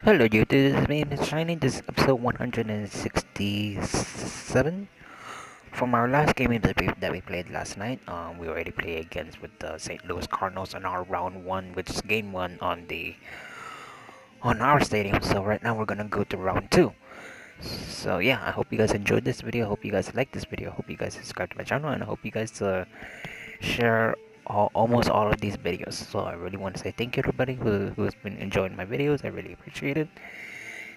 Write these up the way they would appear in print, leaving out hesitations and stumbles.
Hello YouTube, this is me, Miss Shiny. This is episode 167 from our last game that we played last night. We already played against with the St. Louis Cardinals on our round one, which is game one on our stadium. So right now we're gonna go to round two. So yeah, I hope you guys enjoyed this video. I hope you guys like this video. I hope you guys subscribe to my channel, and I hope you guys share almost all of these videos. So I really want to say thank you to everybody who's been enjoying my videos. I really appreciate it.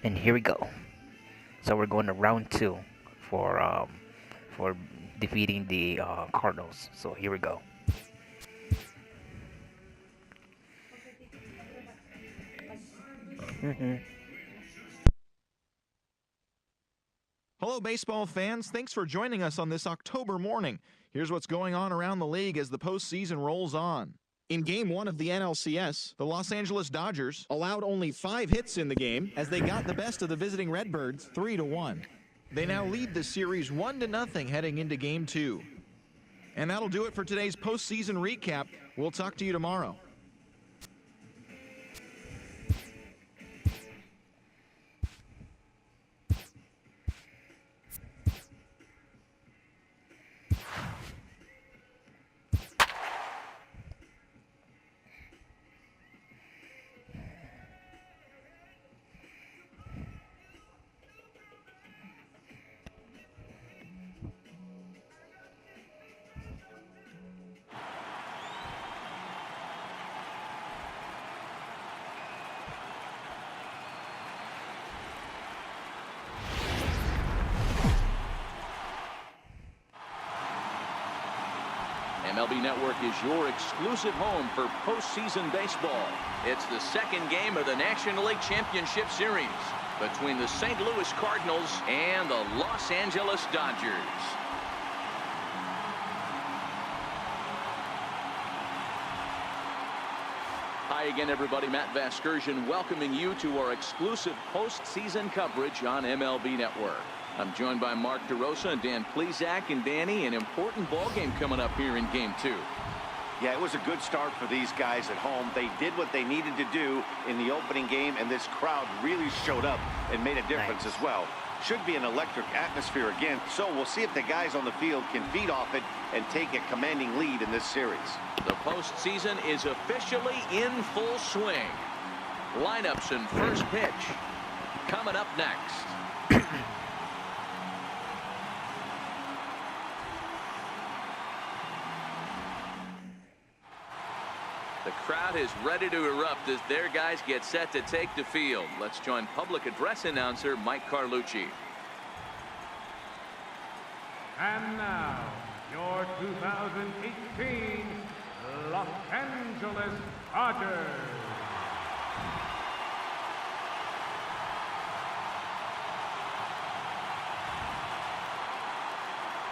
And here we go. So we're going to round two for defeating the Cardinals. So here we go. Hello, baseball fans. Thanks for joining us on this October morning. Here's what's going on around the league as the postseason rolls on. In Game 1 of the NLCS, the Los Angeles Dodgers allowed only 5 hits in the game as they got the best of the visiting Redbirds 3-1. They now lead the series 1-0 heading into Game 2. And that'll do it for today's postseason recap. We'll talk to you tomorrow. MLB Network is your exclusive home for postseason baseball. It's the second game of the National League Championship Series between the St. Louis Cardinals and the Los Angeles Dodgers. Hi again, everybody. Matt Vasgersian welcoming you to our exclusive postseason coverage on MLB Network. I'm joined by Mark DeRosa and Dan Plesac. And Danny, an important ball game coming up here in Game 2. Yeah, it was a good start for these guys at home. They did what they needed to do in the opening game, and this crowd really showed up and made a difference as well. Should be an electric atmosphere again, so we'll see if the guys on the field can feed off it and take a commanding lead in this series. The postseason is officially in full swing. Lineups and first pitch coming up next. The crowd is ready to erupt as their guys get set to take the field. Let's join public address announcer Mike Carlucci. And now, your 2018 Los Angeles Dodgers.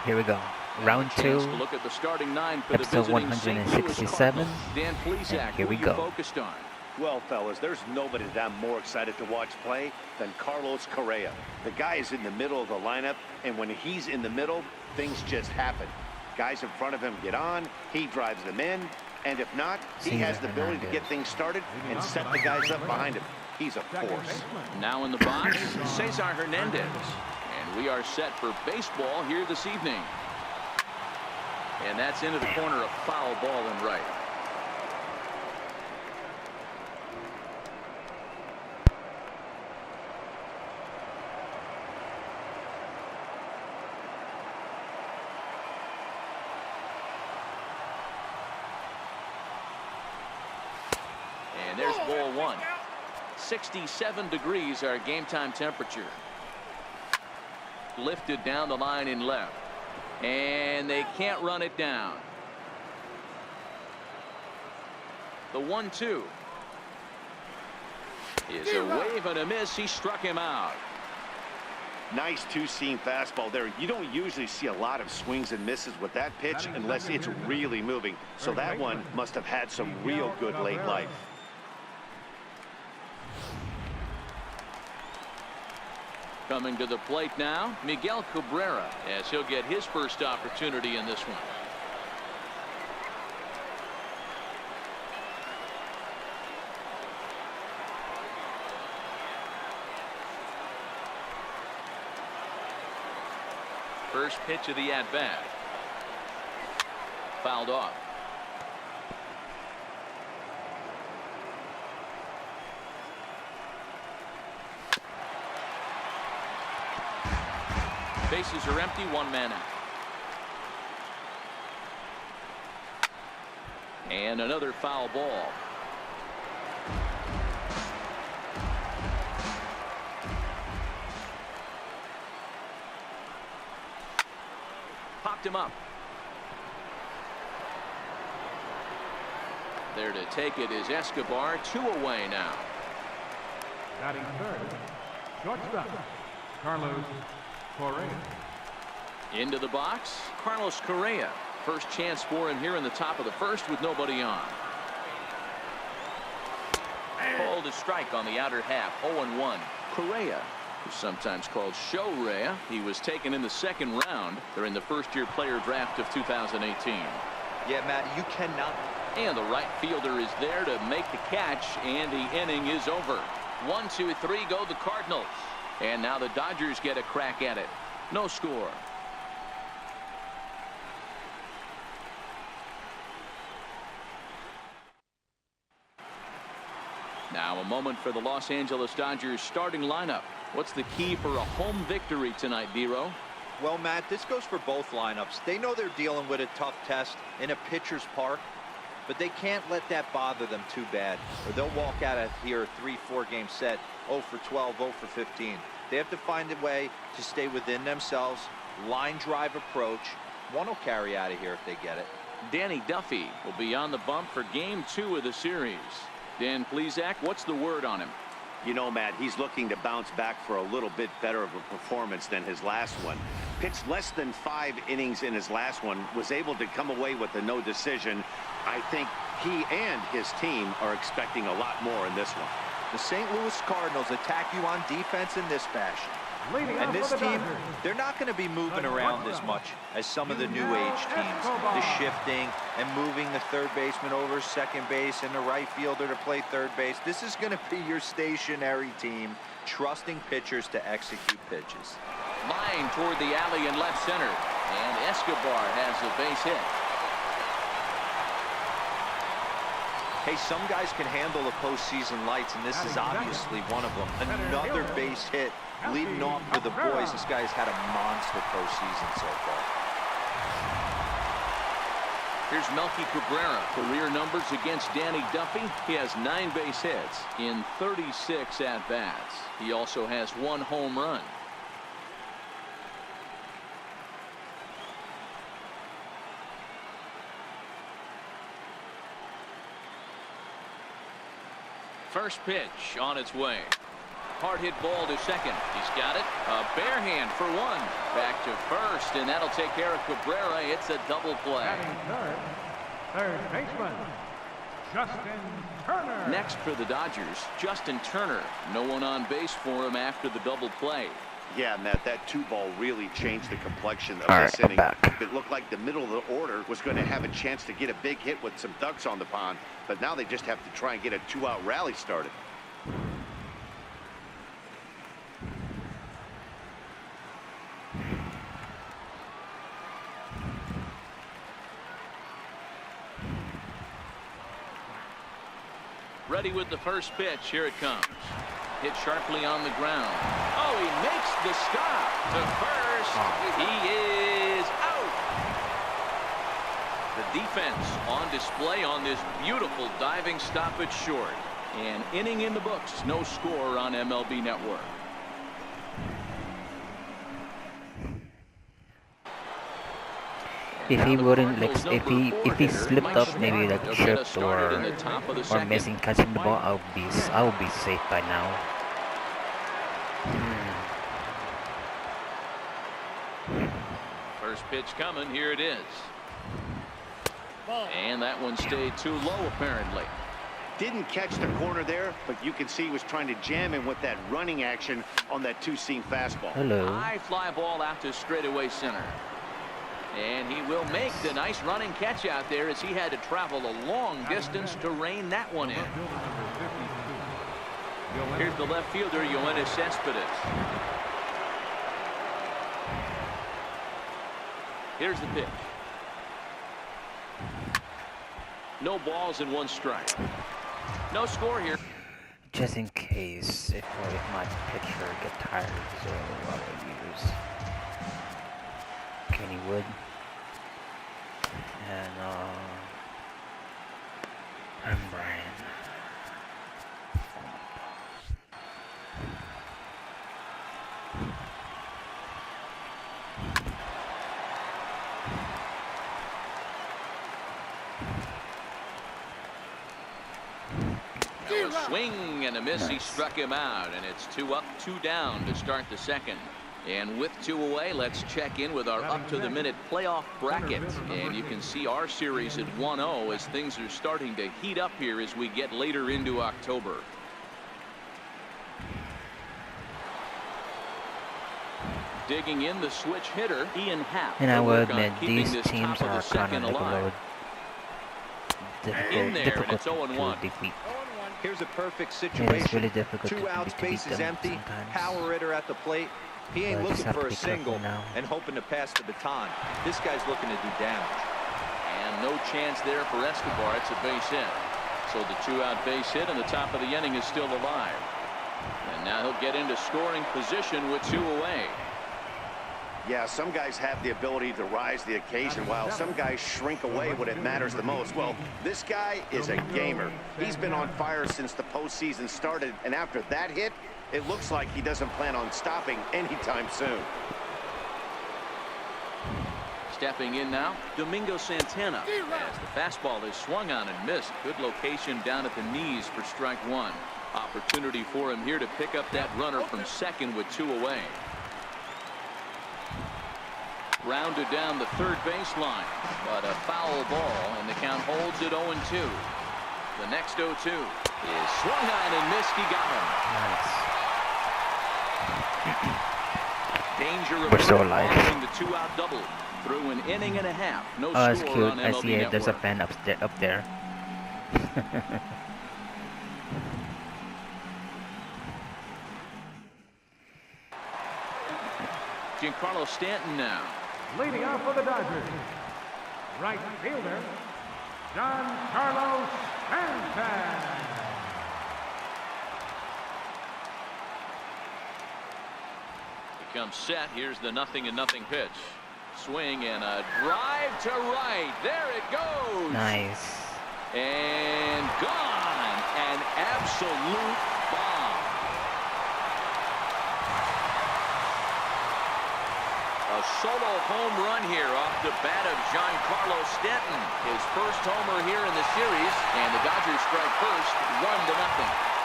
Here we go. Round two, Look at the starting nine for episode the 167. Dan Plesac, And here we who go. you focused on? Well, fellas, there's nobody that I'm more excited to watch play than Carlos Correa. The guy is in the middle of the lineup, and when he's in the middle, things just happen. Guys in front of him get on, he drives them in, and if not, he has the ability to get things started and set the guys up behind him. He's a force. Now in the box, Cesar Hernandez. And we are set for baseball here this evening. And that's into the corner, a foul ball and right. And there's ball one. 67 degrees our game time temperature. Lifted down the line in left. And they can't run it down. The 1-2 is a wave and a miss. He struck him out. Nice two-seam fastball there. You don't usually see a lot of swings and misses with that pitch unless it's really moving. So that one must have had some real good late life. Coming to the plate now, Miguel Cabrera, as he'll get his first opportunity in this one. First pitch of the at-bat. Fouled off. Bases are empty, one man out. And another foul ball. Popped him up. There to take it is Escobar. 2 away now. Batting third, shortstop, Carlos Correa. Into the box, Carlos Correa. First chance for him here in the top of the first with nobody on. Called a strike on the outer half. 0-1. Correa, who's sometimes called Show-Rea. He was taken in the second round during the first-year player draft of 2018. Yeah, Matt, you cannot. And the right fielder is there to make the catch, and the inning is over. 1, 2, 3 go the Cardinals. And now the Dodgers get a crack at it. No score. Now a moment for the Los Angeles Dodgers starting lineup. What's the key for a home victory tonight, D-Row? Well, Matt, this goes for both lineups. They know they're dealing with a tough test in a pitcher's park, but they can't let that bother them too bad, or they'll walk out of here a 3-4 game set, 0 for 12, 0 for 15. They have to find a way to stay within themselves, line drive approach. One will carry out of here if they get it. Danny Duffy will be on the bump for game 2 of the series. Dan Plesac, what's the word on him? You know, Matt, he's looking to bounce back for a little bit better of a performance than his last one. Pitched less than 5 innings in his last one, was able to come away with a no decision. I think he and his team are expecting a lot more in this one. The St. Louis Cardinals attack you on defense in this fashion. And this team, they're not going to be moving around as much as some of the new age teams. The shifting and moving the third baseman over second base and the right fielder to play third base. This is going to be your stationary team, trusting pitchers to execute pitches. Line toward the alley in left center. And Escobar has a base hit. Hey, some guys can handle the postseason lights, and this is obviously one of them. Another base hit leading off for the boys. This guy's had a monster postseason so far. Here's Melky Cabrera. Career numbers against Danny Duffy. He has 9 base hits in 36 at-bats. He also has 1 home run. First pitch on its way. Hard hit ball to second. He's got it. A bare hand for 1. Back to first, and that'll take care of Cabrera. It's a double play. Third baseman, Justin Turner. Next for the Dodgers, Justin Turner. No one on base for him after the double play. Yeah, Matt, that 2-ball really changed the complexion of All this right, I'm inning. back. It looked like the middle of the order was going to have a chance to get a big hit with some ducks on the pond, but now they just have to try and get a 2-out rally started. Ready with the first pitch. Here it comes. Hit sharply on the ground. Oh, he makes the stop to first. He is out. The defense on display on this beautiful diving stoppage short. An inning in the books. No score on MLB Network. If he wouldn't, like, if he slipped up, maybe like tripped or missing catching the ball, I would be safe by now. First pitch coming. Here it is. And that one stayed too low apparently. Didn't catch the corner there, but you can see he was trying to jam him with that running action on that 2-seam fastball. Hello. High fly ball out to straightaway center. And he will make the nice running catch out there as he had to travel a long distance to rein that one in. Here's the left fielder, Yoenis Cespedes. Here's the pitch. No balls and 1 strike. No score here. Just in case if my pitcher get tired, so I will use Kenny Wood and Brian. A swing and a miss. Nice. He struck him out, and it's 2 up, 2 down to start the second. And with 2 away, let's check in with our up-to-the-minute playoff bracket. And you can see our series at 1-0 as things are starting to heat up here as we get later into October. Digging in, the switch hitter, Ian Happ. And I will admit, these teams are kind of like difficult to defeat. Here's a perfect situation. It's really difficult 2 outs, base is empty. Sometimes. Power hitter at the plate. He ain't looking for a single and hoping to pass the baton. This guy's looking to do damage. And no chance there for Escobar. It's a base hit. So the 2-out base hit, and the top of the inning is still alive. And now he'll get into scoring position with 2 away. Yeah, some guys have the ability to rise the occasion while some guys shrink away when it matters the most. Well, this guy is a gamer. He's been on fire since the postseason started, and after that hit, it looks like he doesn't plan on stopping anytime soon. Stepping in now, Domingo Santana. As the fastball is swung on and missed. Good location down at the knees for strike 1. Opportunity for him here to pick up that runner from second with 2 away. Rounded down the third baseline, but a foul ball, and the count holds at 0-2. The next 0-2 is swung on and missed. He got him. Nice. Danger of We're still alive. the 2-out double through an inning and a half. No Oh, it's score cute. on I MLB see it. Network. There's a fan up there. Giancarlo Stanton now. Leading off for the Dodgers, right fielder, Giancarlo Stanton. Becomes set. Here's the 0-0 pitch. Swing and a drive to right. There it goes. Nice. And gone. An absolute bomb. A solo home run here off the bat of Giancarlo Stanton. His first homer here in the series, and the Dodgers strike first, 1-0.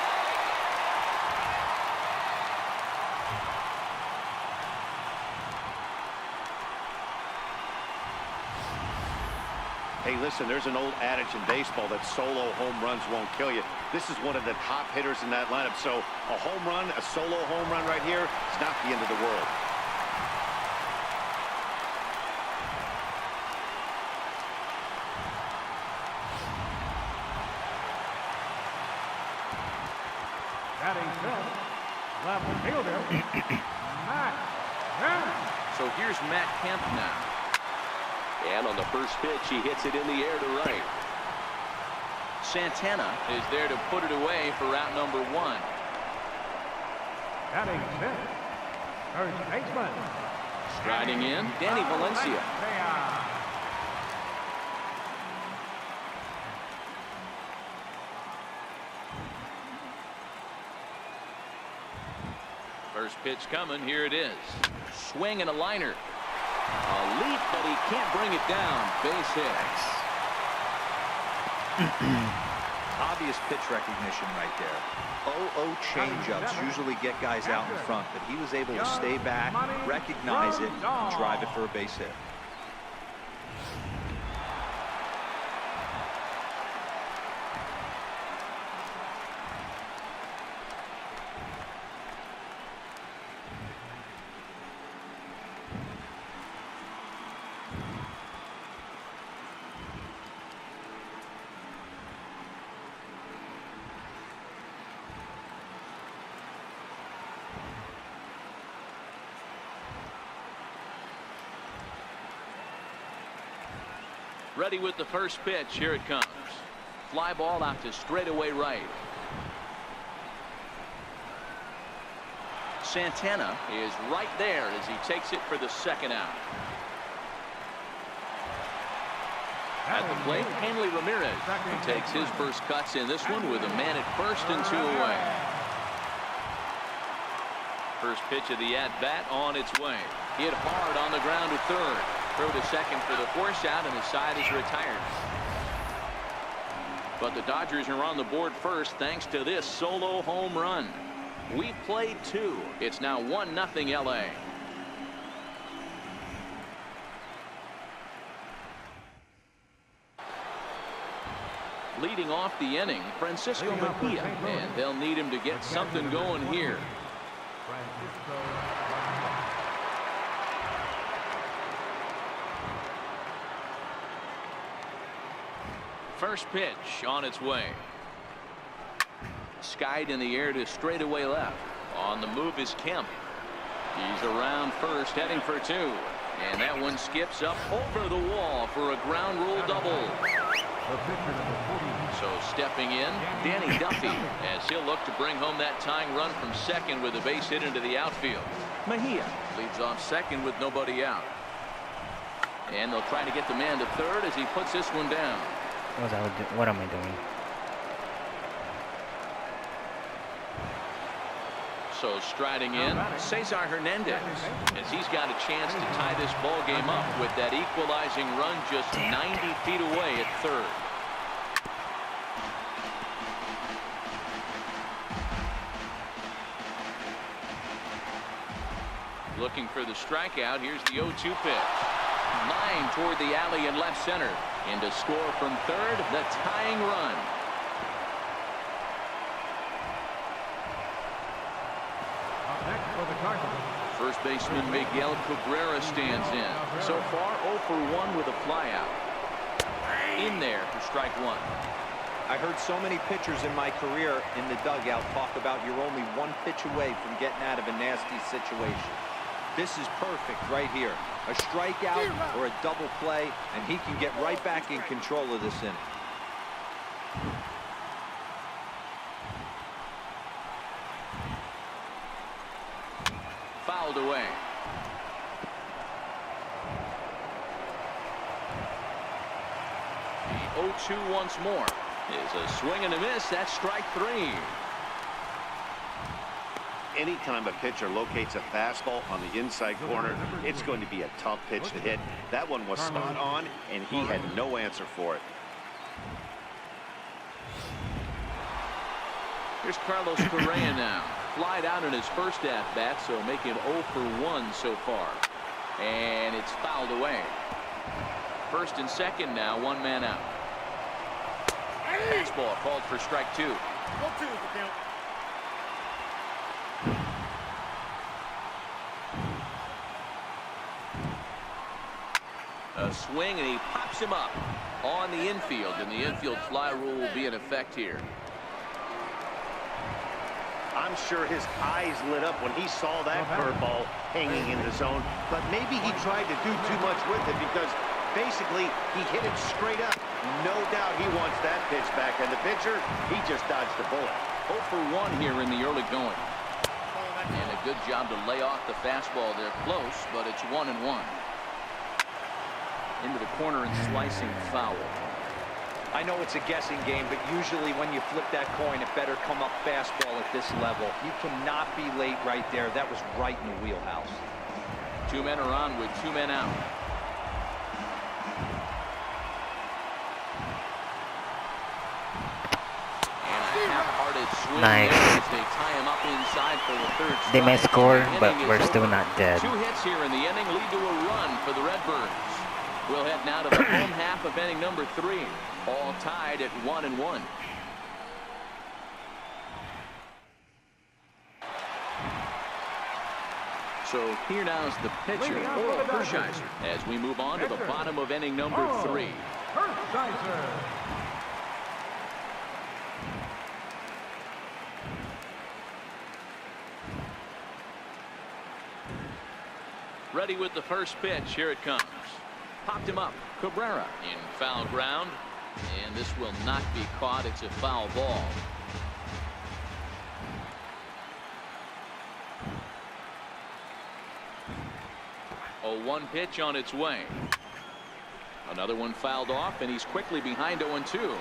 Hey, listen, there's an old adage in baseball that solo home runs won't kill you. This is one of the top hitters in that lineup. So a home run, a solo home run right here, it's not the end of the world. Batting fifth, left fielder, Matt Kemp. So here's Matt Kemp now. And on the first pitch, he hits it in the air to right. Santana is there to put it away for out number 1. Batting fifth, first baseman. Striding in, Danny Valencia. First pitch coming. Here it is. Swing and a liner. A leap, but he can't bring it down. Base hit. Obvious pitch recognition right there. 0-0 changeups usually get guys out in front, but he was able to stay back, recognize it, and drive it for a base hit. Ready with the first pitch. Here it comes. Fly ball out to straightaway right. Santana is right there as he takes it for the second out. At the plate, Hanley Ramirez, who takes his first cuts in this one with a man at first and 2 away. First pitch of the at-bat on its way. Hit hard on the ground to third. Throw to second for the force out, and the side is retired. But the Dodgers are on the board first thanks to this solo home run. We played 2. It's now 1-0 LA. Leading off the inning, Francisco Mejia, and they'll need him to get something going here. First pitch on its way. Skied in the air to straightaway left. On the move is Kemp. He's around first, heading for 2. And that one skips up over the wall for a ground rule double. So stepping in, Danny Duffy, as he'll look to bring home that tying run from second with a base hit into the outfield. Mejia leads off second with nobody out. And they'll try to get the man to third as he puts this one down. What am I doing? So striding in, Cesar Hernandez, as he's got a chance to tie this ball game up with that equalizing run just 90 feet away at third. Looking for the strikeout. Here's the 0-2 pitch. Line toward the alley in left center. And to score from third, the tying run. First baseman Miguel Cabrera stands in. So far 0 for 1 with a flyout. In there for strike 1. I heard so many pitchers in my career in the dugout talk about you're only 1 pitch away from getting out of a nasty situation. This is perfect right here. A strikeout or a double play, and he can get right back in control of this inning. Fouled away. The 0-2 once more is a swing and a miss. That's strike 3. Anytime a pitcher locates a fastball on the inside corner, it's going to be a tough pitch to hit. That one was spot on, and he had no answer for it. Here's Carlos Correa now. Flied out in his first at-bat, so making 0 for 1 so far. And it's fouled away. First and second now, 1 man out. Fastball called for strike 2. A swing, and he pops him up on the infield, and the infield fly rule will be in effect here. I'm sure his eyes lit up when he saw that curveball hanging in the zone, but maybe he tried to do too much with it because basically he hit it straight up. No doubt he wants that pitch back, and the pitcher, he just dodged the bullet. 0 for 1 here in the early going. And a good job to lay off the fastball there. Close, but it's 1-1. Into the corner and slicing foul. I know it's a guessing game, but usually when you flip that coin, it better come up fastball at this level. You cannot be late right there. That was right in the wheelhouse. 2 men are on with 2 men out. And a half-hearted swing. Nice. As they tie him up inside for the third strike. They may score, The but inning we're is still over. not dead. 2 hits here in the inning lead to a run for the Redbirds. We'll head now to the home half of inning number 3. All tied at 1-1. So here now is the pitcher, Oral Hershiser, as we move on to the bottom of inning number 3. Hershiser. Ready with the first pitch. Here it comes. Popped him up. Cabrera in foul ground. And this will not be caught. It's a foul ball. Oh, 1 pitch on its way. Another one fouled off, and he's quickly behind 0-2.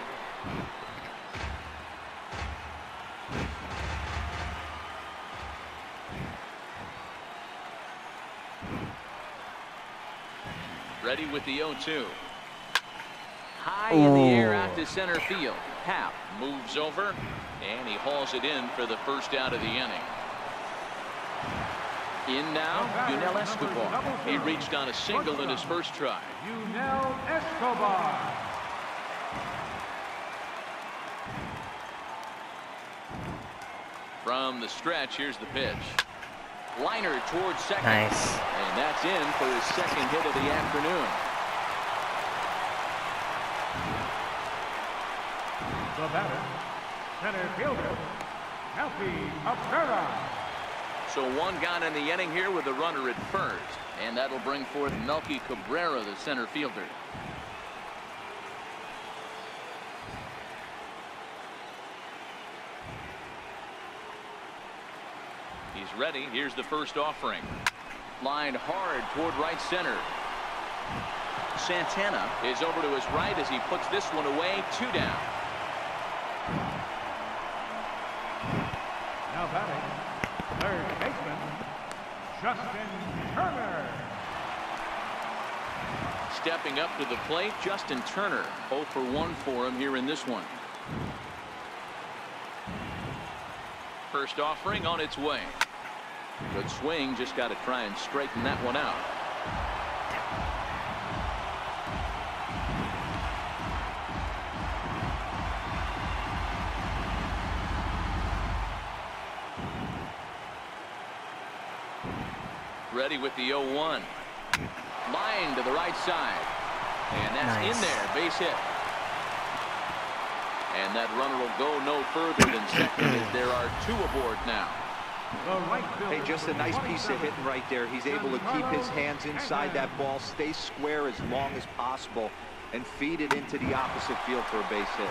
Ready with the 0-2. High in the air out to center field. Happ moves over, and he hauls it in for the first out of the inning. In now, Yunel Escobar. He reached on a single in his first try. Yunel Escobar. From the stretch, here's the pitch. Liner towards second. Nice. And that's in for his second hit of the afternoon. The batter, center fielder, Melky Cabrera. So 1 gone in the inning here with a runner at first. And that'll bring forth Melky Cabrera, the center fielder. He's ready. Here's the first offering. Lined hard toward right center. Santana is over to his right as he puts this one away. 2 down. Now batting, third baseman, Justin Turner. Stepping up to the plate, Justin Turner. 0 for 1 for him here in this one. First offering on its way. Good swing, just got to try and straighten that one out. Ready with the 0-1. Line to the right side. And that's Nice. in there. Base hit. And that runner will go no further than second as there are 2 aboard now. The right fielder. Hey, just a nice piece of hitting right there. He's able to keep his hands inside that ball, stay square as long as possible, and feed it into the opposite field for a base hit.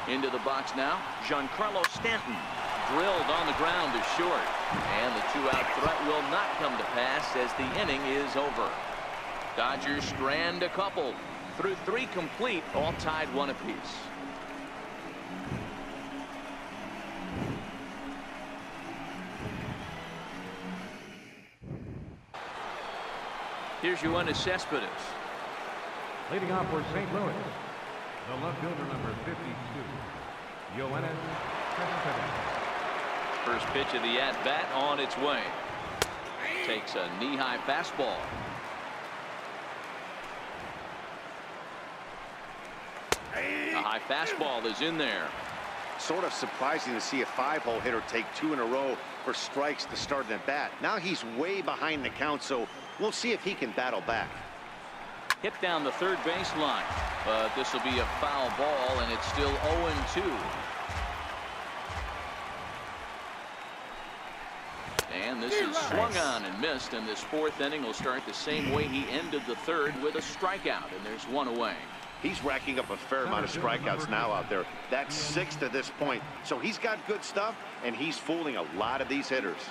Into the box now, Giancarlo Stanton. Drilled on the ground to short. And the 2-out threat will not come to pass as the inning is over. Dodgers strand a couple. Through 3 complete, all tied 1 apiece. Here's Yoenis Cespedes. Leading off for St. Louis, the left fielder number 52, Yoenis Cespedes. First pitch of the at-bat on its way. Takes a knee-high fastball. A high fastball is in there. Sort of surprising to see a 5-hole hitter take 2 in a row for strikes to start an at-bat. Now he's way behind the count, so we'll see if he can battle back. Hit down the third base line, but this will be a foul ball, and it's still 0-2. And this is swung on and missed, and this 4th inning will start the same way he ended the 3rd with a strikeout, and there's 1 away. He's racking up a fair amount of strikeouts now out there. That's 6 to this point. So he's got good stuff, and he's fooling a lot of these hitters.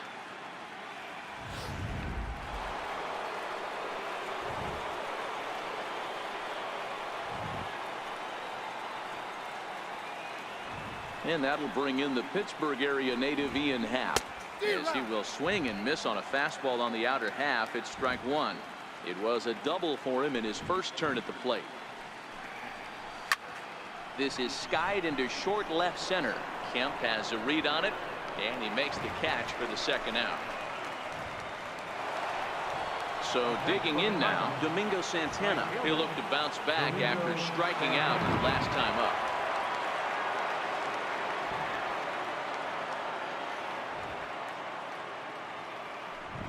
And that'll bring in the Pittsburgh area native Ian Happ. As he will swing and miss on a fastball on the outer half. It's strike 1. It was a double for him in his first turn at the plate. This is skied into short left center. Kemp has a read on it, and he makes the catch for the 2nd out. So digging in now, Domingo Santana. He'll look to bounce back after striking out his last time up.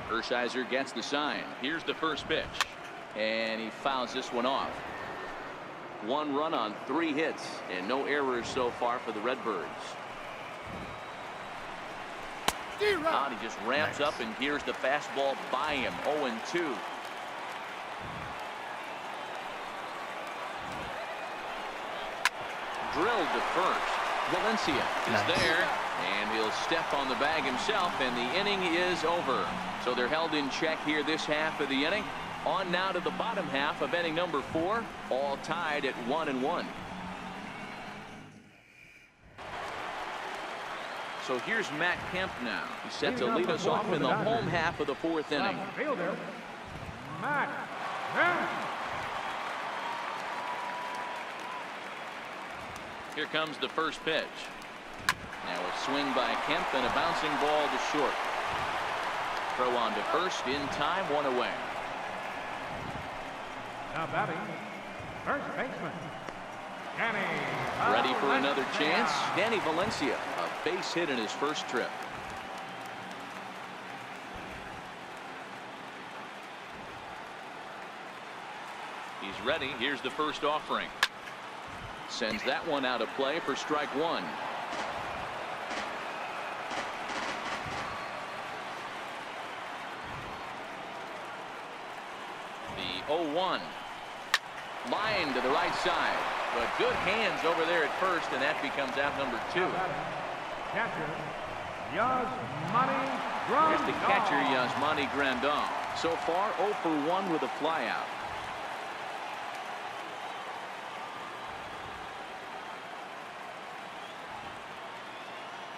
Hershiser gets the sign. Here's the first pitch, and he fouls this one off. 1 run on 3 hits and no errors so far for the Redbirds. And he just ramps up, and here's the fastball by him. 0-2. Drilled to first. Valencia is there, and he'll step on the bag himself, and the inning is over. So they're held in check here this half of the inning. On now to the bottom half of inning number 4, all tied at 1-1. So here's Matt Kemp now. He's set to lead us off in the home half of the 4th inning. Fielder, Matt Kemp. Here comes the first pitch. Now a swing by Kemp and a bouncing ball to short. Throw on to first in time, 1 away. Now batting, first baseman, Danny. Ready for another chance. Danny Valencia, a base hit in his first trip. He's ready. Here's the first offering. Sends that one out of play for strike 1. The 0-1. Line to the right side, but good hands over there at first, and that becomes out number 2. Catcher, Yasmani Grandal. Here's the catcher, Yasmani Grandal. So far, 0 for 1 with a flyout.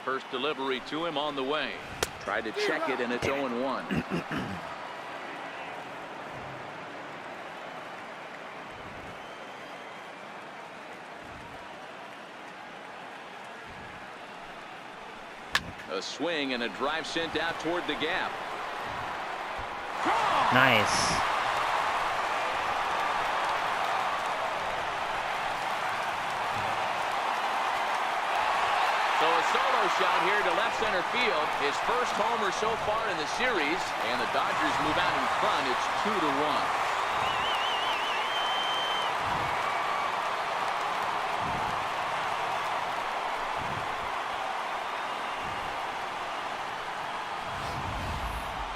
First delivery to him on the way. Tried to check it, and it's 0-1. A swing and a drive sent out toward the gap. Nice. So a solo shot here to left center field. His first homer so far in the series, and the Dodgers move out in front. It's 2-1.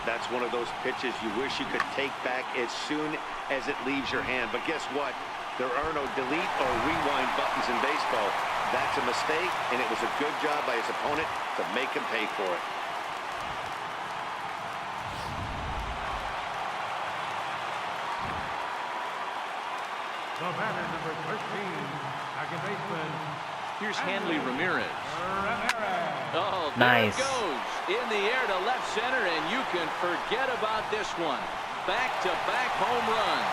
That's one of those pitches you wish you could take back as soon as it leaves your hand. But guess what? There are no delete or rewind buttons in baseball. That's a mistake, and it was a good job by his opponent to make him pay for it. The batter, number 13, second baseman. Here's Hanley Ramirez. Oh, there Nice. it goes. In the air to left center, and you can forget about this one. Back-to-back home run.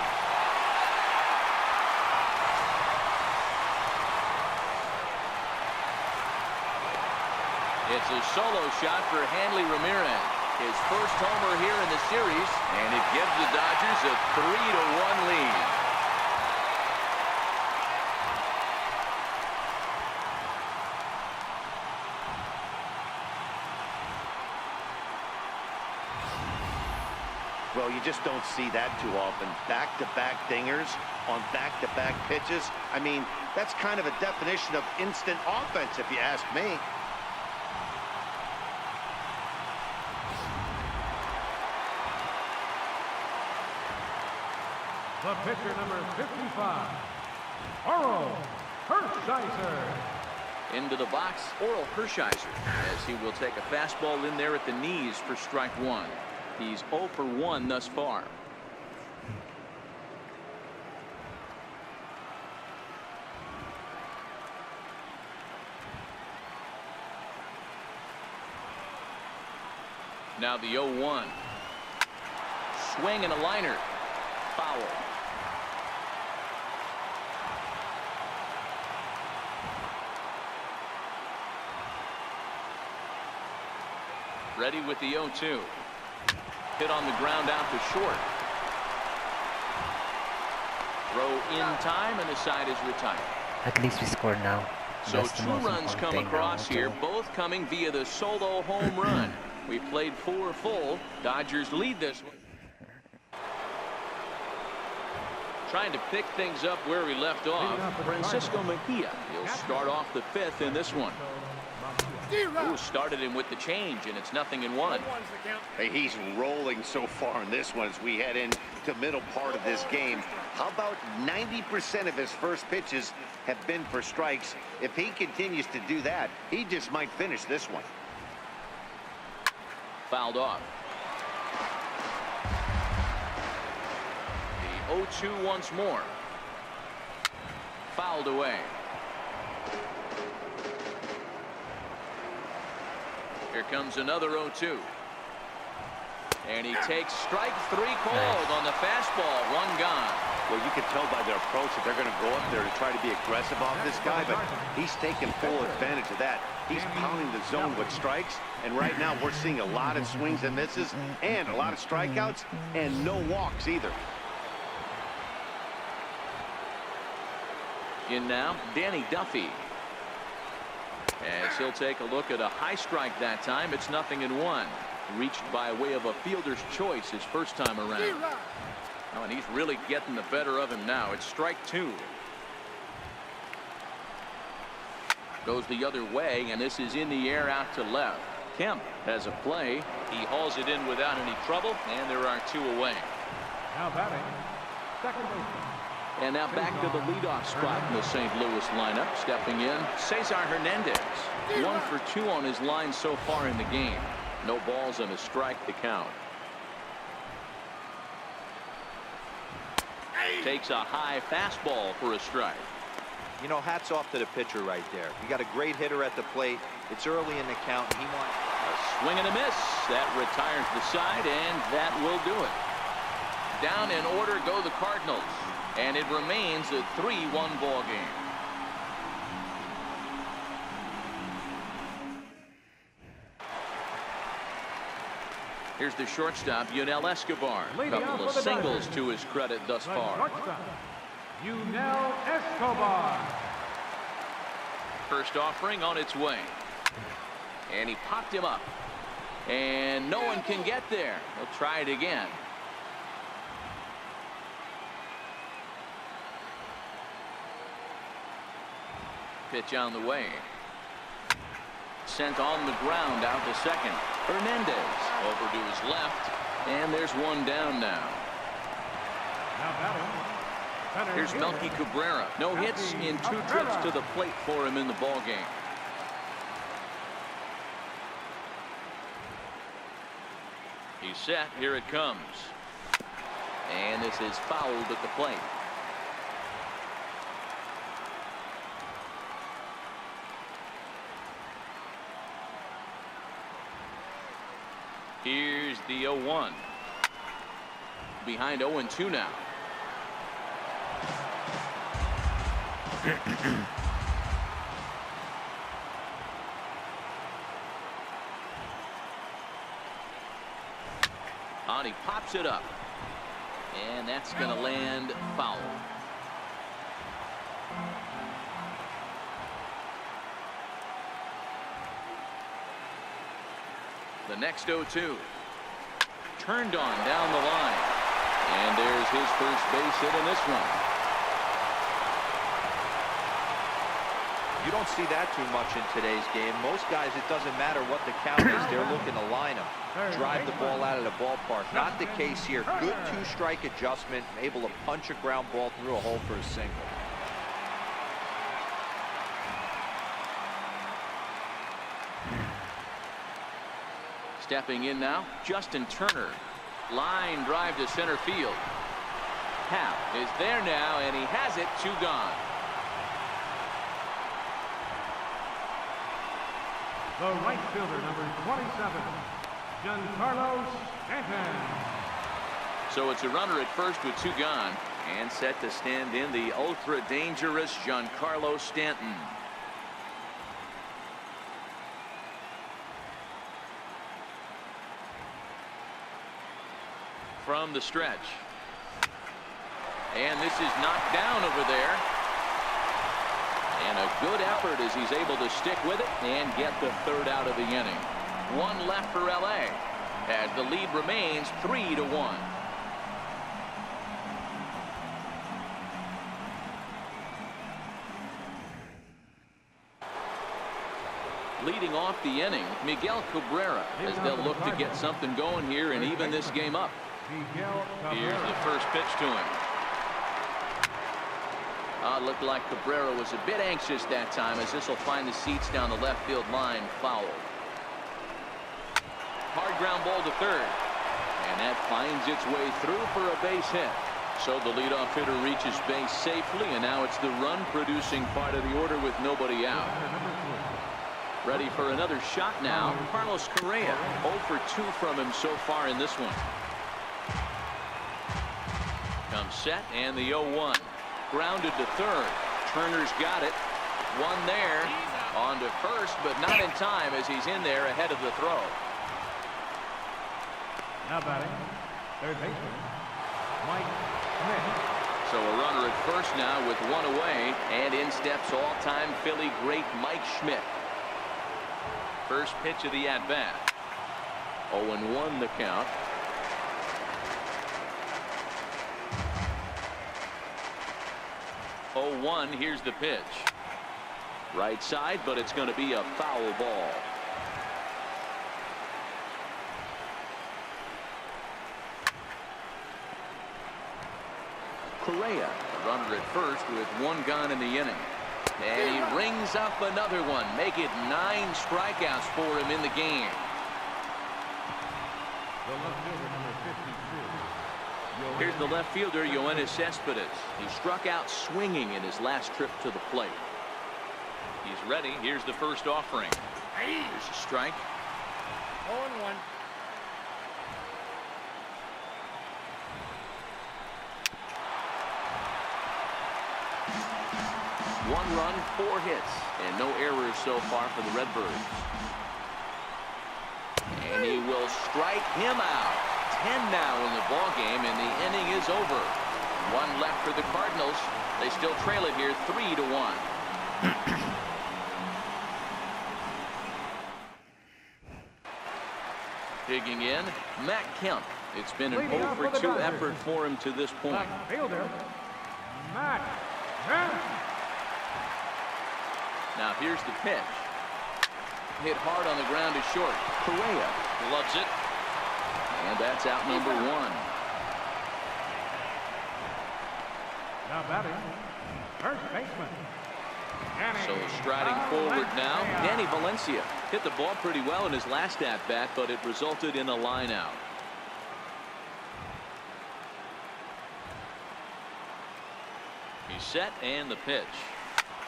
It's a solo shot for Hanley Ramirez. His first homer here in the series, and it gives the Dodgers a 3-1 lead. Well, you just don't see that too often. Back-to-back dingers on back-to-back pitches. I mean, that's kind of a definition of instant offense, if you ask me. The pitcher, number 55, Oral Hershiser. Into the box, Oral Hershiser, as he will take a fastball in there at the knees for strike 1. He's 0 for 1 thus far. Now the 0-1. Swing and a liner. Foul. Ready with the 0-2. Hit on the ground out to short. Throw in time, and the side is retired. At least we scored now. So That's the 2 most runs important come thing across now, here, too. both coming via the solo home run. We played 4 full. Dodgers lead this one. Trying to pick things up where he left off. Francisco Mejia. He'll start off the 5th in this one. Ooh, started him with the change, and it's 0-1. Hey, he's rolling so far in this one as we head into the middle part of this game. How about 90% of his first pitches have been for strikes? If he continues to do that, he just might finish this one. Fouled off. The 0-2 once more. Fouled away. Here comes another 0-2. And he takes strike 3 called on the fastball. 1 gone. Well, you can tell by their approach that they're going to go up there to try to be aggressive off this guy, but he's taking full advantage of that. He's pounding the zone with strikes, and right now we're seeing a lot of swings and misses and a lot of strikeouts and no walks either. In now, Danny Duffy. As he'll take a look at a high strike that time. It's 0-1. Reached by way of a fielder's choice his first time around. Oh, and he's really getting the better of him now. It's strike 2. Goes the other way, and this is in the air out to left. Kemp has a play. He hauls it in without any trouble, and there are 2 away. Now batting, second baseman. And now back to the leadoff spot in the St. Louis lineup. Stepping in, Cesar Hernandez. 1 for 2 on his line so far in the game. No balls and a strike to count. Takes a high fastball for a strike. You know, hats off to the pitcher right there. You got a great hitter at the plate. It's early in the count. And he wants a swing and a miss. That retires the side, and that will do it. Down in order go the Cardinals. And it remains a 3-1 ball game. Here's the shortstop, Yunel Escobar. A couple of singles to his credit thus far. Yunel Escobar. First offering on its way. And he popped him up. And no one can get there. He'll try it again. Pitch on the way. Sent on the ground out to second. Hernandez over to his left. And there's 1 down now. Here's Melky Cabrera. No hits in 2 trips to the plate for him in the ball game. He's set. Here it comes. And this is fouled at the plate. Here's the 0-1. Behind 0-2 now. On, he pops it up. And that's going to land foul. The next 0-2. Turned on down the line. And there's his first base hit in this one. You don't see that too much in today's game. Most guys, it doesn't matter what the count is. They're looking to line them, drive the ball out of the ballpark. Not the case here. Good 2-strike adjustment, able to punch a ground ball through a hole for a single. Stepping in now, Justin Turner. Line drive to center field. Happ is there now, and he has it. 2 gone. The right fielder, number 27, Giancarlo Stanton. So it's a runner at first with 2 gone, and set to stand in the ultra-dangerous Giancarlo Stanton. From the stretch. And this is knocked down over there. And a good effort as he's able to stick with it and get the 3rd out of the inning. 1 left for LA as the lead remains 3-1. Leading off the inning, Miguel Cabrera, as they'll look to get something going here and even this game up. Here's the first pitch to him. Looked like Cabrera was a bit anxious that time, as this will find the seats down the left field line. Foul. Hard ground ball to third, and that finds its way through for a base hit. So the leadoff hitter reaches base safely, and now it's the run-producing part of the order with nobody out. Ready for another shot now. Carlos Correa, 0 for 2 from him so far in this one. Comes set, and the 0-1. Grounded to third. Turner's got it. One there. On to first, but not in time, as he's in there ahead of the throw. Now batting, third baseman, Mike Smith. So a runner at first now with one away, and in steps all-time Philly great Mike Schmidt. First pitch of the at-bat. 0-1 the count. Here's the pitch. Right side, but it's going to be a foul ball. Correa, a runner at first with one gone in the inning. And he rings up another one. Make it 9 strikeouts for him in the game. The left fielder, number 52. Here's the left fielder, Yoenis Cespedes. He struck out swinging in his last trip to the plate. He's ready. Here's the first offering. Here's a strike. 0-1. One run, 4 hits, and no errors so far for the Redbirds. And he will strike him out. 10 now in the ball game, and the inning is over. One left for the Cardinals. They still trail it here 3-1. Digging in, Matt Kemp. It's been an 0 for 2 effort for him to this point. Left fielder, Matt Kemp. Now here's the pitch. Hit hard on the ground to short. Correa loves it. And that's out number 1. Now batting, first baseman. So striding forward now, Danny Valencia hit the ball pretty well in his last at-bat, but it resulted in a line out. He's set, and the pitch.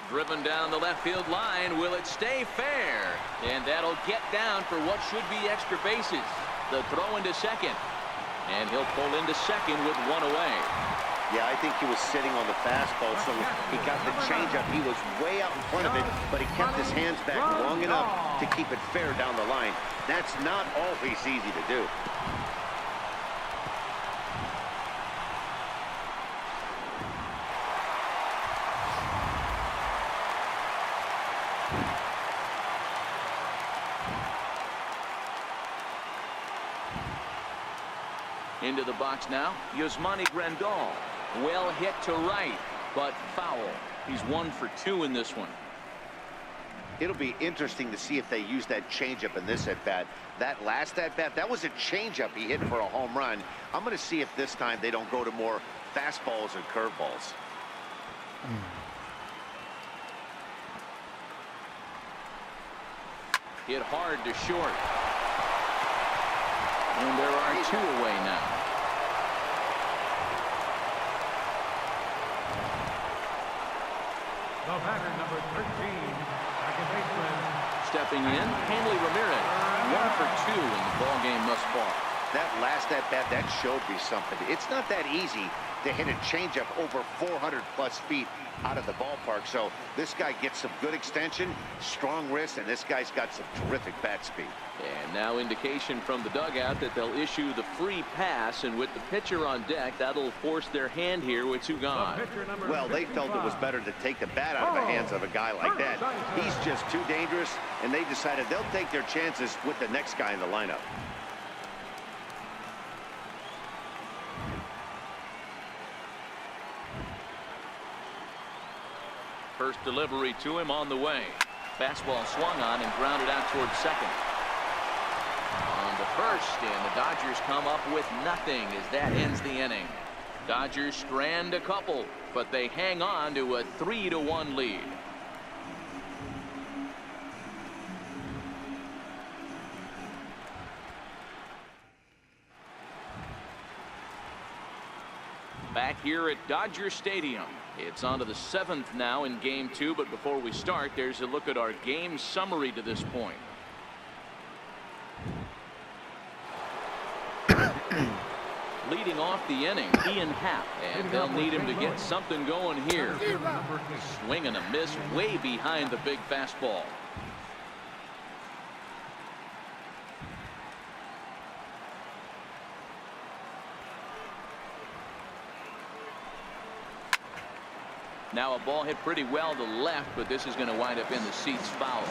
Driven down the left field line. Will it stay fair? And that'll get down for what should be extra bases. The throw into second. And he'll pull into second with one away. Yeah, I think he was sitting on the fastball, so he got the changeup. He was way out in front of it, but he kept his hands back long enough to keep it fair down the line. That's not always easy to do. Into the box now, Yasmani Grandal. Well hit to right, but foul. He's 1 for 2 in this one. It'll be interesting to see if they use that changeup in this at-bat. That last at-bat, that was a changeup he hit for a home run. I'm going to see if this time they don't go to more fastballs and curveballs. Hit hard to short. And there are 2 away now. The batter, number 13, second baseman. Stepping in, Hanley Ramirez. 1 for 2 in the ball game thus far. That last at-bat, that showed me something. It's not that easy to hit a changeup over 400-plus feet out of the ballpark. So this guy gets some good extension, strong wrist, and this guy's got some terrific bat speed. And now indication from the dugout that they'll issue the free pass, and with the pitcher on deck, that'll force their hand here with 2 gone. Well, they felt it was better to take the bat out of the hands of a guy like that. He's just too dangerous, and they decided they'll take their chances with the next guy in the lineup. First delivery to him on the way. Fastball swung on and grounded out towards second. On to first, and the Dodgers come up with nothing as that ends the inning. Dodgers strand a couple, but they hang on to a 3-1 lead. Back here at Dodger Stadium. It's on to the 7th now in Game 2, but before we start, there's a look at our game summary to this point. Leading off the inning, Ian Happ, and they'll need him to get something going here. Swing and a miss way behind the big fastball. Now a ball hit pretty well to left, but this is going to wind up in the seats foul.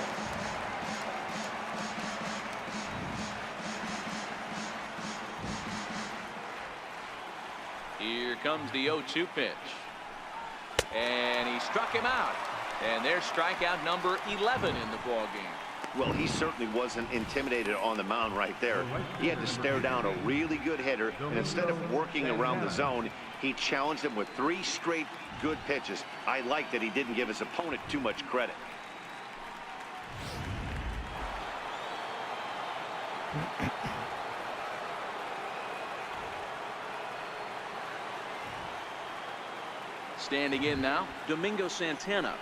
Here comes the 0-2 pitch. And he struck him out. And there's strikeout number 11 in the ballgame. Well, he certainly wasn't intimidated on the mound right there. He had to stare down a really good hitter, and instead of working around the zone, he challenged him with 3 straight good pitches. I like that he didn't give his opponent too much credit. Standing in now, Domingo Santana.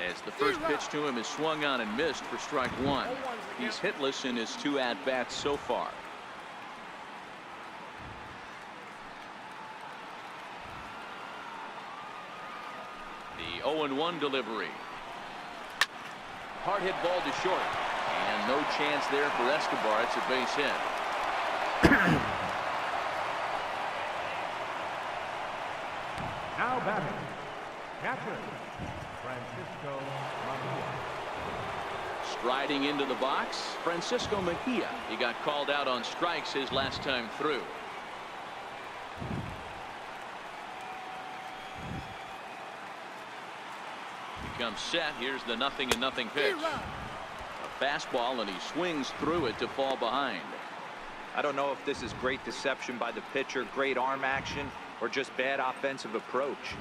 As the first pitch to him is swung on and missed for strike 1. He's hitless in his 2 at-bats so far. The 0-1 delivery. Hard hit ball to short. And no chance there for Escobar. It's a base hit. Now batting, catcher, Francisco Mejia. Striding into the box, Francisco Mejia. He got called out on strikes his last time through. He comes set. Here's the 0-0 pitch. A fastball, and he swings through it to fall behind. I don't know if this is great deception by the pitcher, great arm action, or just bad offensive approach.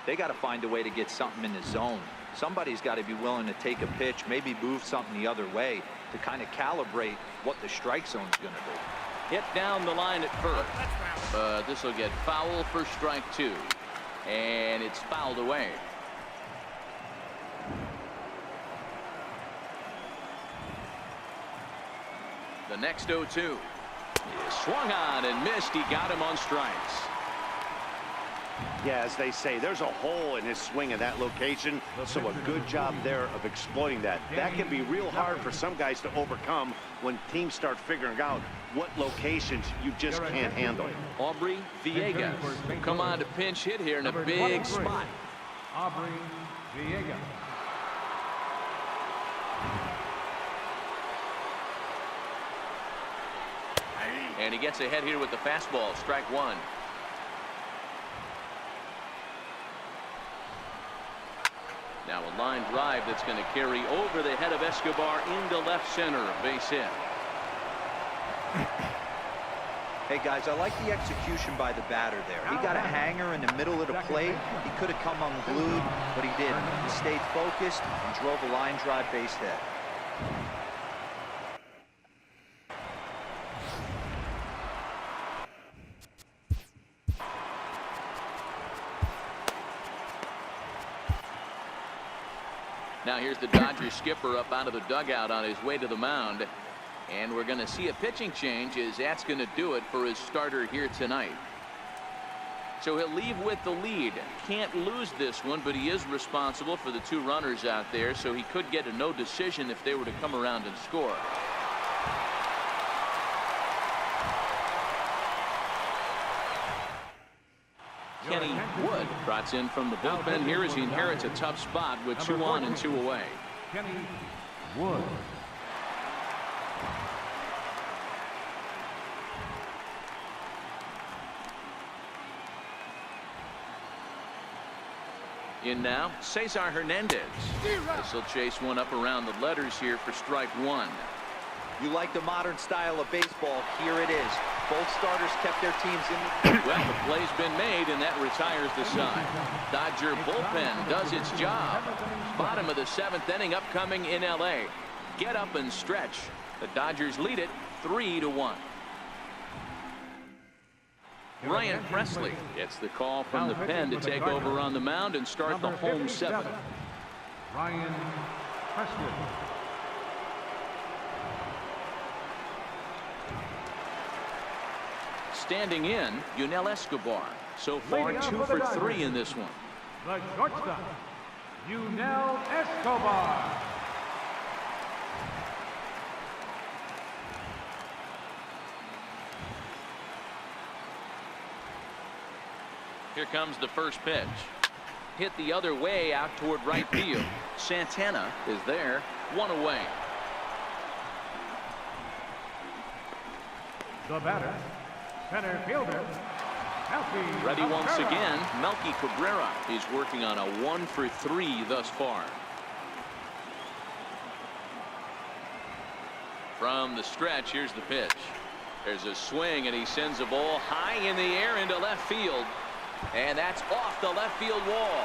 They got to find a way to get something in the zone. Somebody's got to be willing to take a pitch, maybe move something the other way to kind of calibrate what the strike zone is going to be. Hit down the line at first. This will get foul for strike 2. And it's fouled away. The next 0-2. Swung on and missed. He got him on strikes. Yeah, as they say, there's a hole in his swing in that location, so a good job there of exploiting that. That can be real hard for some guys to overcome when teams start figuring out what locations you just can't handle. Aubrey Villegas will come on to pinch hit here in a big spot. Aubrey Villegas. And he gets ahead here with the fastball, strike 1. Now a line drive that's going to carry over the head of Escobar into left center, base hit. Hey guys, I like the execution by the batter there. He got a hanger in the middle of the plate. He could have come unglued, but he didn't. He stayed focused and drove a line drive base hit. Now here's the Dodgers skipper up out of the dugout on his way to the mound. And we're going to see a pitching change as that's going to do it for his starter here tonight. So he'll leave with the lead. Can't lose this one, but he is responsible for the 2 runners out there, so he could get a no decision if they were to come around and score. Kenny Wood trots in from the bullpen here as he inherits a tough spot with 2 on and 2 away. Kenny Wood. In now, Cesar Hernandez. This will chase one up around the letters here for strike one. You like the modern style of baseball. Here it is. Both starters kept their teams in. Well, the play's been made, and that retires the side. Dodger bullpen does its job. Bottom of the 7th inning upcoming in L.A. Get up and stretch. The Dodgers lead it 3-1. Ryan Presley gets the call from the pen to take over on the mound and start the home 7th. Ryan Presley. Standing in, Yunel Escobar. So far, 2 for 3 in this one. The shortstop, Yunel Escobar. Here comes the first pitch. Hit the other way out toward right field. Santana is there, 1 away. The batter, center fielder, Melky Ready once Cabrera. again, Melky Cabrera. He's working on a 1 for 3 thus far. From the stretch, here's the pitch. There's a swing, and he sends a ball high in the air into left field. And that's off the left field wall.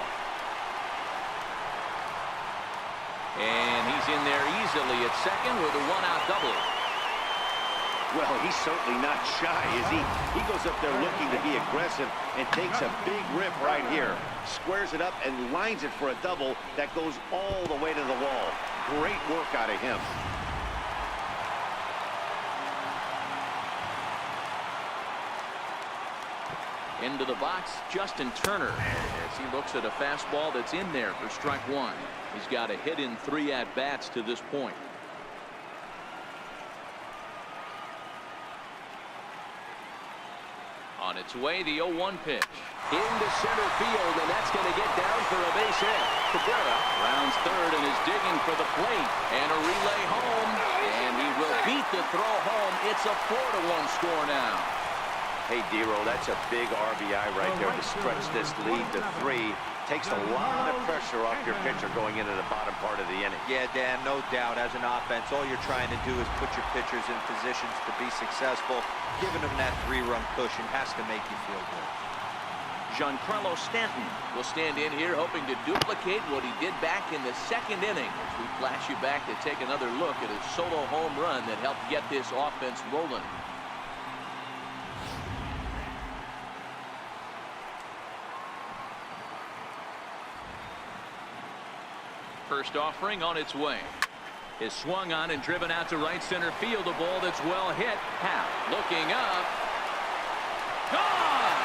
And he's in there easily at second with a 1-out double. Well, he's certainly not shy, is he? He goes up there looking to be aggressive and takes a big rip right here. Squares it up and lines it for a double that goes all the way to the wall. Great work out of him. Into the box, Justin Turner, as he looks at a fastball that's in there for strike one. He's got a hit in 3 at-bats to this point. On its way, the 0-1 pitch. Into center field, and that's going to get down for a base hit. Cabrera rounds third and is digging for the plate. And a relay home, and he will beat the throw home. It's a 4-1 score now. Hey, Dero, that's a big RBI right there to stretch this lead to 3. Takes a lot of pressure off your pitcher going into the bottom part of the inning. Yeah, Dan, no doubt. As an offense, all you're trying to do is put your pitchers in positions to be successful. Giving them that 3-run cushion has to make you feel good. Giancarlo Stanton will stand in here hoping to duplicate what he did back in the 2nd inning. As we flash you back to take another look at his solo home run that helped get this offense rolling. First offering on its way. Is swung on and driven out to right center field. A ball that's well hit. Happ looking up. Gone!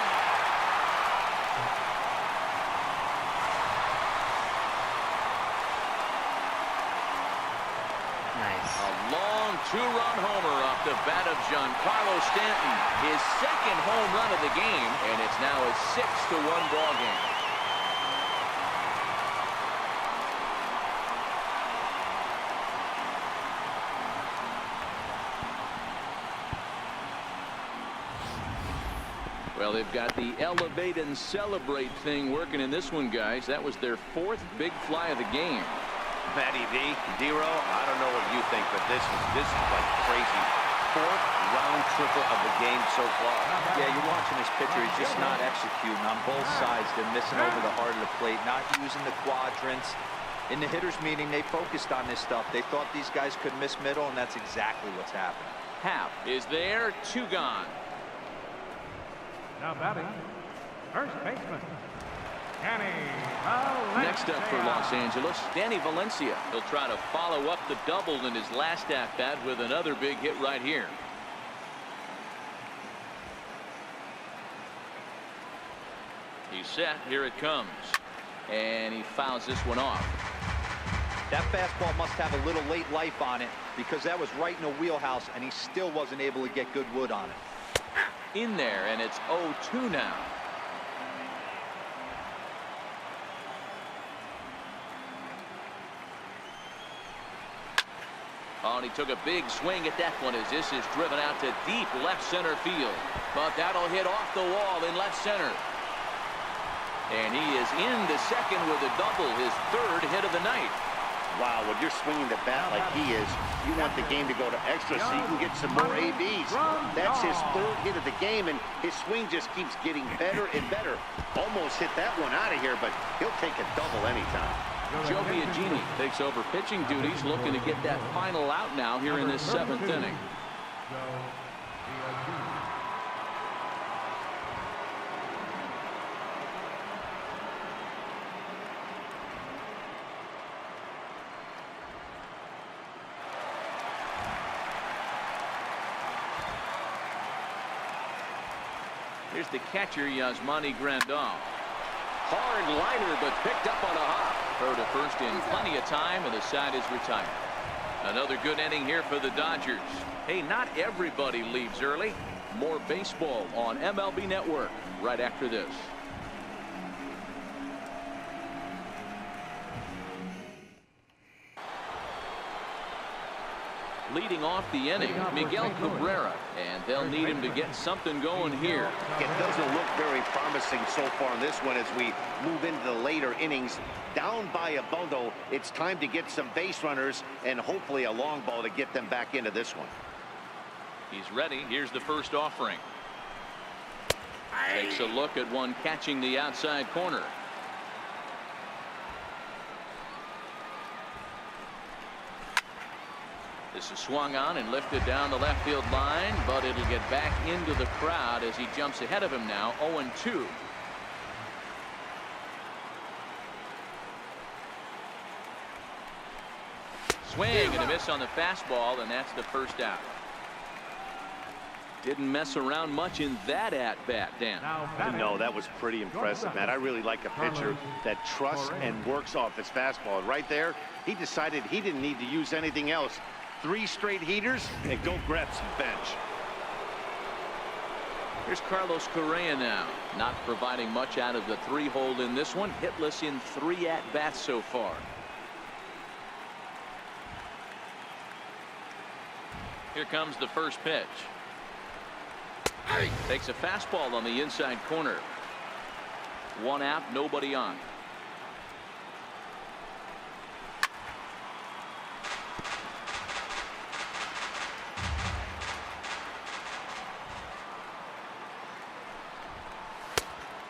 Nice. A long 2-run homer off the bat of Giancarlo Stanton. His 2nd home run of the game, and it's now a 6-1 ball game. Well, they've got the elevate and celebrate thing working in this one, guys. That was their 4th big fly of the game. Matty V, Dero, I don't know what you think, but this is like crazy. 4th round triple of the game so far. Yeah, you're watching this pitcher. He's just not executing on both sides. They're missing over the heart of the plate, not using the quadrants. In the hitters meeting, they focused on this stuff. They thought these guys could miss middle, and that's exactly what's happening. Happ is there, 2 gone. Now batting, first baseman, Danny Valencia. Next up for Los Angeles, Danny Valencia. He'll try to follow up the double in his last at-bat with another big hit right here. He's set. Here it comes. And he fouls this one off. That fastball must have a little late life on it because that was right in the wheelhouse, and he still wasn't able to get good wood on it. In there, and it's 0-2 now. Oh, and he took a big swing at that one as this is driven out to deep left center field. But that'll hit off the wall in left center. And he is in the second with a double, his third hit of the night. Wow, when you're swinging the bat like he is, you want the game to go to extra so you can get some more ABs. That's his third hit of the game, and his swing just keeps getting better and better. Almost hit that one out of here, but he'll take a double anytime. Joe Biagini takes over pitching duties, looking to get that final out now here in this seventh inning. Here's the catcher, Yasmani Grandal. Hard liner, but picked up on a hop. Throw to first in plenty of time, and the side is retired. Another good inning here for the Dodgers. Hey, not everybody leaves early. More baseball on MLB Network right after this. Leading off the inning, Miguel Cabrera, and they'll need him to get something going here. It doesn't look very promising so far in this one as we move into the later innings. Down by a bundle, it's time to get some base runners and hopefully a long ball to get them back into this one. He's ready. Here's the first offering. Takes a look at one catching the outside corner. This is swung on and lifted down the left field line, but it'll get back into the crowd as he jumps ahead of him now, 0-2. Swing and a miss on the fastball, and that's the first out. Didn't mess around much in that at-bat, Dan. No, that was pretty impressive, Matt. I really like a pitcher that trusts and works off his fastball. And right there, he decided he didn't need to use anything else. 3 straight heaters and go grab some bench. Here's Carlos Correa now, not providing much out of the 3-hole in this one. Hitless in 3 at-bats so far. Here comes the first pitch. Takes a fastball on the inside corner. 1 out, nobody on.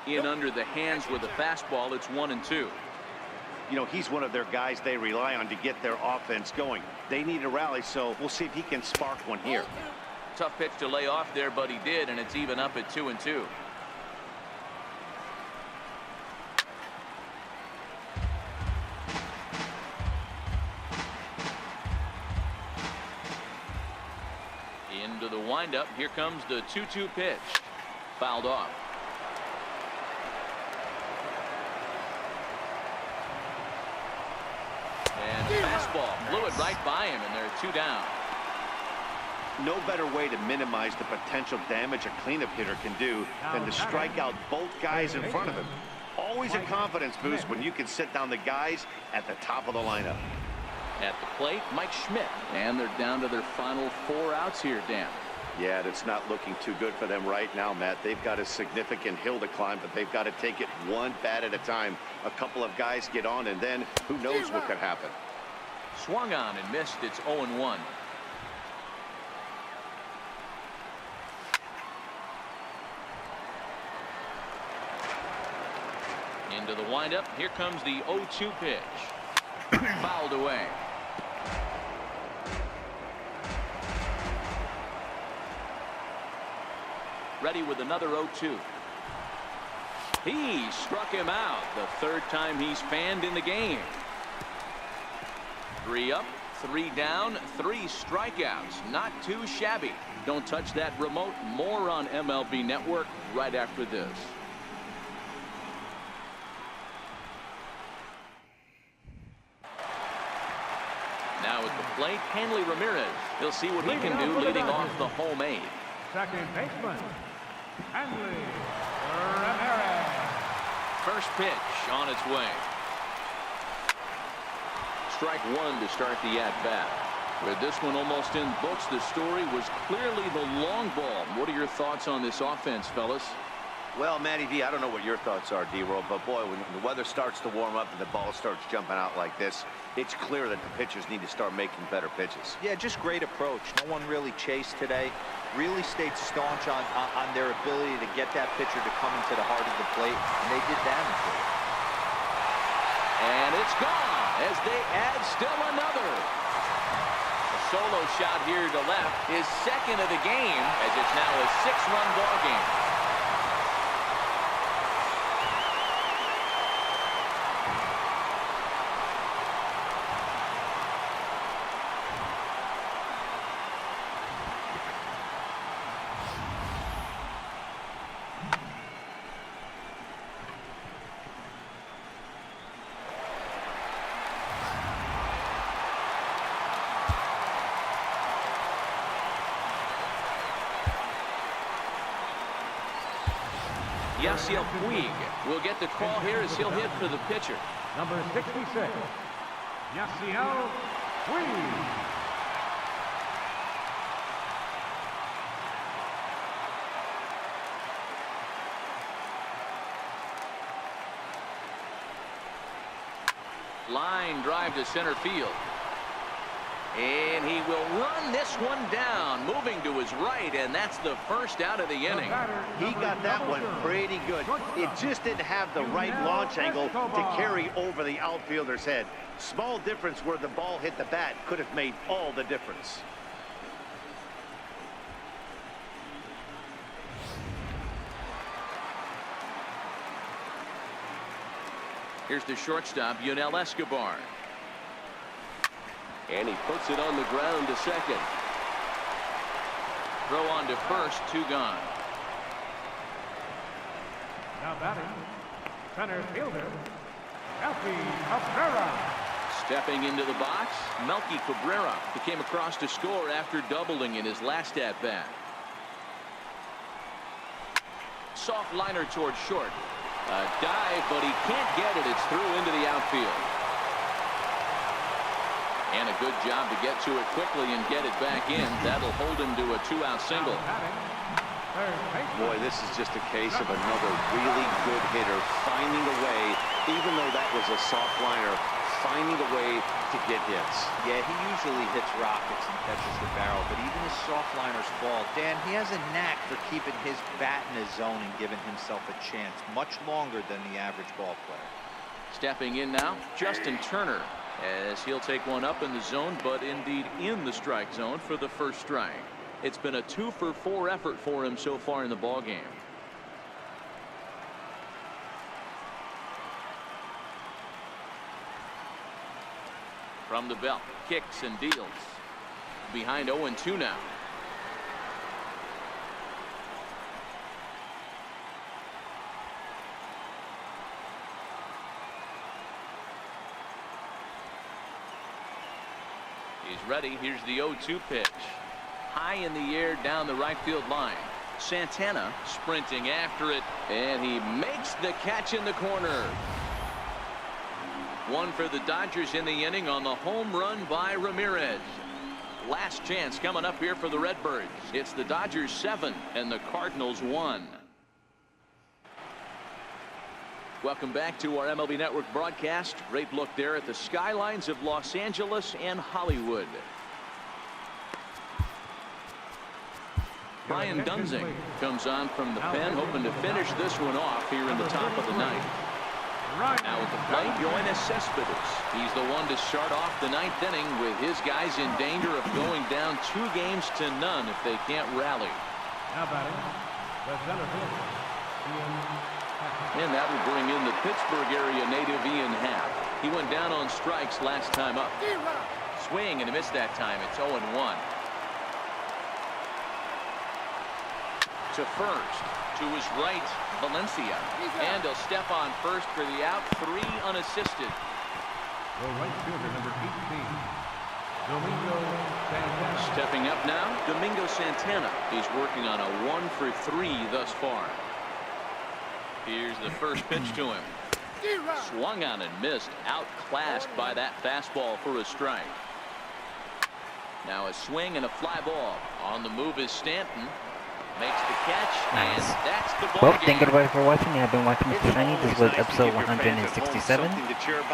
In under the hands with a fastball. It's 1-2. You know, he's one of their guys they rely on to get their offense going. They need a rally, so we'll see if he can spark one here. Tough pitch to lay off there, but he did, and it's even up at 2-2. Into the windup. Here comes the 2-2 pitch. Fouled off. And fastball blew it right by him, and they're 2 down. No better way to minimize the potential damage a cleanup hitter can do than to strike out both guys in front of him. Always a confidence boost when you can sit down the guys at the top of the lineup. At the plate, Mike Schmidt, and they're down to their final 4 outs here, Dan. Yeah, that's not looking too good for them right now, Matt. They've got a significant hill to climb, but they've got to take it one bat at a time. A couple of guys get on, and then who knows what could happen. Swung on and missed. It's 0-1. Into the windup. Here comes the 0-2 pitch. Fouled away. Ready with another 0-2. He struck him out. The 3rd time he's fanned in the game. 3 up, 3 down, 3 strikeouts. Not too shabby. Don't touch that remote. More on MLB Network right after this. Now at the plate, Hanley Ramirez. He'll see what he can do leading off the home 8. Second baseman, Hanley Ramirez. First pitch on its way. Strike 1 to start the at-bat. With this one almost in books, the story was clearly the long ball. What are your thoughts on this offense, fellas? Well, Matty V, I don't know what your thoughts are, D-Roll, but boy, when the weather starts to warm up and the ball starts jumping out like this, it's clear that the pitchers need to start making better pitches. Yeah, just great approach. No one really chased today. Really stayed staunch on their ability to get that pitcher to come into the heart of the plate, and they did damage with it. And it's gone as they add still another. A solo shot here to left, his second of the game, as it's now a 6-run ball game. Yasiel Puig will get the call here as he'll hit for the pitcher. Number 66, Yasiel Puig. Line drive to center field. And he will run this one down, moving to his right, and that's the first out of the inning. He got that one pretty good. It just didn't have the right launch angle to carry over the outfielder's head. Small difference where the ball hit the bat could have made all the difference. Here's the shortstop, Yunel Escobar. And he puts it on the ground to second. Throw on to first, 2 gone. Now batting, center fielder, Melky Cabrera. Stepping into the box, Melky Cabrera, who came across to score after doubling in his last at-bat. Soft liner towards short. A dive, but he can't get it. It's through into the outfield. And a good job to get to it quickly and get it back in. That'll hold him to a 2-out single. Boy, this is just a case of another really good hitter finding a way, even though that was a soft liner, finding a way to get hits. Yeah, he usually hits rockets and catches the barrel, but even his soft liners fall. Dan, he has a knack for keeping his bat in his zone and giving himself a chance much longer than the average ball player. Stepping in now, Justin Turner, as he'll take one up in the zone, but indeed in the strike zone for the first strike. It's been a 2-for-4 effort for him so far in the ball game. From the belt, kicks and deals. Behind 0-2 now. He's ready. Here's the 0-2 pitch. High in the air down the right field line. Santana sprinting after it, and he makes the catch in the corner. One for the Dodgers in the inning on the home run by Ramirez. Last chance coming up here for the Redbirds. It's the Dodgers 7 and the Cardinals 1. Welcome back to our MLB Network broadcast. Great look there at the skylines of Los Angeles and Hollywood. Brian Dunsing comes on from the pen, hoping to finish this one off here in the top of the ninth. Now at the plate, Yoenis Cespedes. He's the one to start off the ninth inning with his guys in danger of going down 2-0 if they can't rally. Now batting, the center fielder, And that will bring in the Pittsburgh area native Ian Happ. He went down on strikes last time up. Swing and a miss that time. It's 0-1. To first, to his right, Valencia, and he'll step on first for the out. 3 unassisted. the right fielder, number 18, Domingo Santana. Stepping up now, Domingo Santana. He's working on a 1-for-3 thus far. Here's the first pitch to him. Swung on and missed, outclassed by that fastball for a strike. Now a swing and a fly ball. On the move is Stanton. Makes the catch, and Nice. that's the ball Well, game. thank you everybody for watching. I've been watching Mr. Shiny. This was Nice to episode give your fans at home 167. something to cheer about.